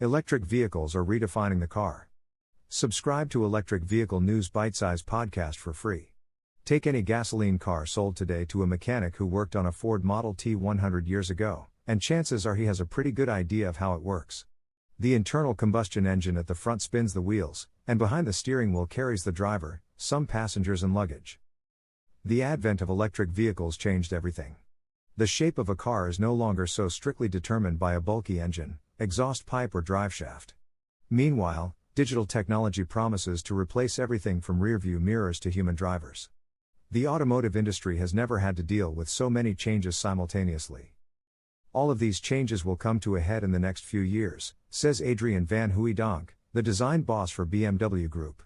Electric vehicles are redefining the car. Subscribe to Electric Vehicle News Bitesize podcast for free. Take any gasoline car sold today to a mechanic who worked on a Ford Model T 100 years ago, and chances are he has a pretty good idea of how it works. The internal combustion engine at the front spins the wheels, and behind the steering wheel carries the driver, some passengers and luggage. The advent of electric vehicles changed everything. The shape of a car is no longer so strictly determined by a bulky engine, exhaust pipe or driveshaft. Meanwhile, digital technology promises to replace everything from rearview mirrors to human drivers. The automotive industry has never had to deal with so many changes simultaneously. All of these changes will come to a head in the next few years, says Adrian van Hooijdonk, the design boss for BMW Group.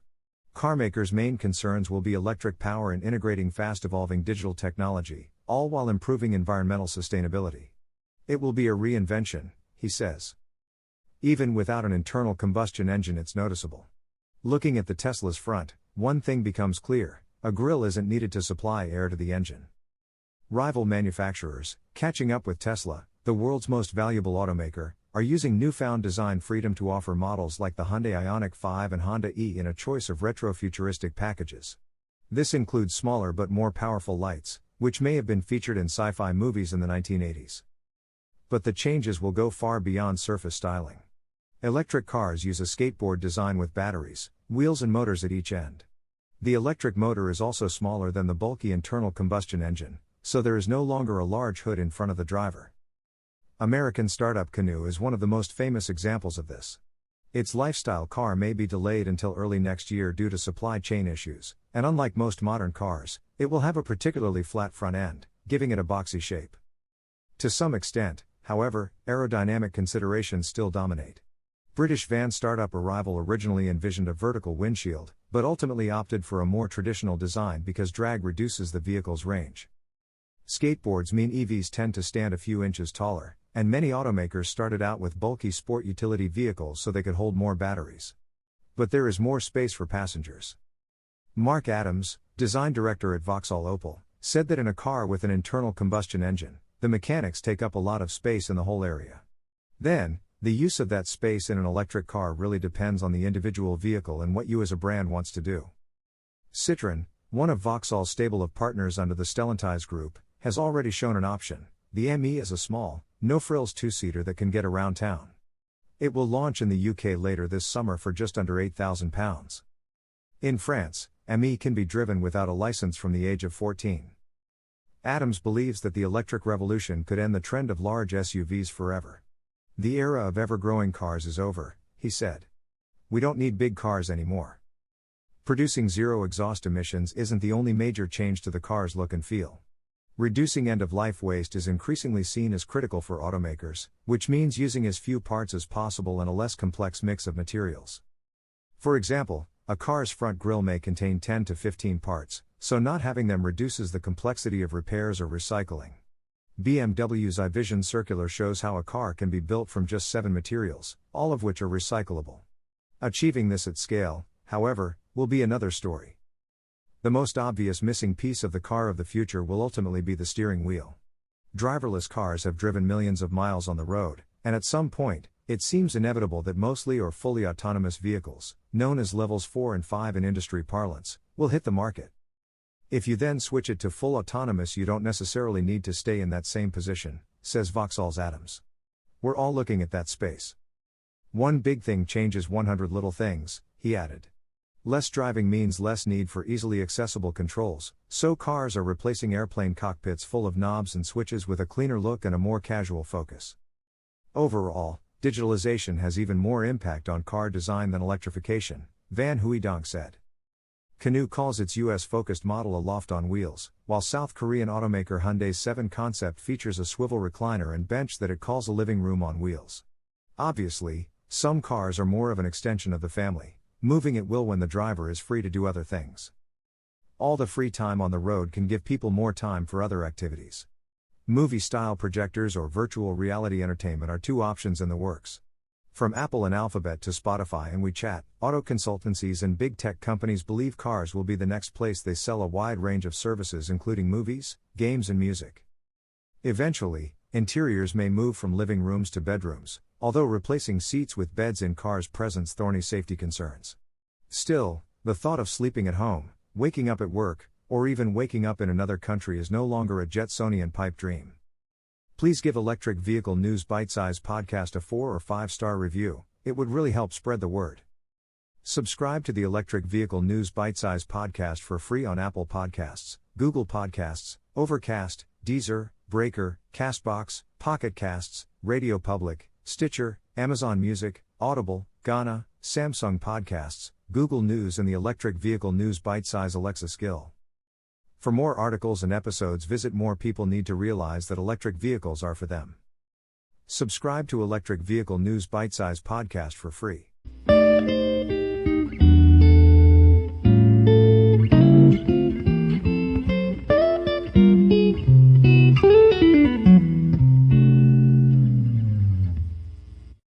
Carmakers' main concerns will be electric power and integrating fast-evolving digital technology, all while improving environmental sustainability. It will be a reinvention, he says. Even without an internal combustion engine, it's noticeable. Looking at the Tesla's front, one thing becomes clear: a grille isn't needed to supply air to the engine. Rival manufacturers, catching up with Tesla, the world's most valuable automaker, are using newfound design freedom to offer models like the Hyundai Ioniq 5 and Honda E in a choice of retro-futuristic packages. This includes smaller but more powerful lights, which may have been featured in sci-fi movies in the 1980s. But the changes will go far beyond surface styling. Electric cars use a skateboard design with batteries, wheels and motors at each end. The electric motor is also smaller than the bulky internal combustion engine, so there is no longer a large hood in front of the driver. American startup Canoo is one of the most famous examples of this. Its lifestyle car may be delayed until early next year due to supply chain issues, and unlike most modern cars, it will have a particularly flat front end, giving it a boxy shape. To some extent, however, aerodynamic considerations still dominate. British van startup Arrival originally envisioned a vertical windshield, but ultimately opted for a more traditional design because drag reduces the vehicle's range. Skateboards mean EVs tend to stand a few inches taller, and many automakers started out with bulky sport utility vehicles so they could hold more batteries. But there is more space for passengers. Mark Adams, design director at Vauxhall Opel, said that in a car with an internal combustion engine, the mechanics take up a lot of space in the whole area. Then, the use of that space in an electric car really depends on the individual vehicle and what you as a brand wants to do. Citroen, one of Vauxhall's stable of partners under the Stellantis group, has already shown an option. The Ami is a small, no-frills two-seater that can get around town. It will launch in the UK later this summer for just under £8,000. In France, Ami can be driven without a license from the age of 14. Adams believes that the electric revolution could end the trend of large SUVs forever. The era of ever-growing cars is over, he said. We don't need big cars anymore. Producing zero exhaust emissions isn't the only major change to the car's look and feel. Reducing end-of-life waste is increasingly seen as critical for automakers, which means using as few parts as possible and a less complex mix of materials. For example, a car's front grille may contain 10 to 15 parts, so not having them reduces the complexity of repairs or recycling. BMW's iVision circular shows how a car can be built from just 7 materials, all of which are recyclable. Achieving this at scale, however, will be another story. The most obvious missing piece of the car of the future will ultimately be the steering wheel. Driverless cars have driven millions of miles on the road, and at some point, it seems inevitable that mostly or fully autonomous vehicles, known as levels 4 and 5 in industry parlance, will hit the market. If you then switch it to full autonomous, you don't necessarily need to stay in that same position, says Vauxhall's Adams. We're all looking at that space. One big thing changes 100 little things, he added. Less driving means less need for easily accessible controls, so cars are replacing airplane cockpits full of knobs and switches with a cleaner look and a more casual focus. Overall, digitalization has even more impact on car design than electrification, Van Hooijdonk said. Canoo calls its US-focused model a loft on wheels, while South Korean automaker Hyundai's 7 concept features a swivel recliner and bench that it calls a living room on wheels. Obviously, some cars are more of an extension of the family, moving at will when the driver is free to do other things. All the free time on the road can give people more time for other activities. Movie-style projectors or virtual reality entertainment are 2 options in the works. From Apple and Alphabet to Spotify and WeChat, auto consultancies and big tech companies believe cars will be the next place they sell a wide range of services including movies, games and music. Eventually, Interiors may move from living rooms to bedrooms, although replacing seats with beds in cars presents thorny safety concerns. Still, the thought of sleeping at home, waking up at work, or even waking up in another country is no longer a Jetsonian pipe dream. Please give Electric Vehicle News Bitesize podcast a 4 or 5-star review, it would really help spread the word. Subscribe to the Electric Vehicle News Bitesize podcast for free on Apple Podcasts, Google Podcasts, Overcast, Deezer, Breaker, Castbox, Pocket Casts, Radio Public, Stitcher, Amazon Music, Audible, Gaana, Samsung Podcasts, Google News and the Electric Vehicle News Bitesize Alexa skill. For more articles and episodes, visit More People Need to Realize That Electric Vehicles Are for Them. Subscribe to Electric Vehicle News Bitesize podcast for free.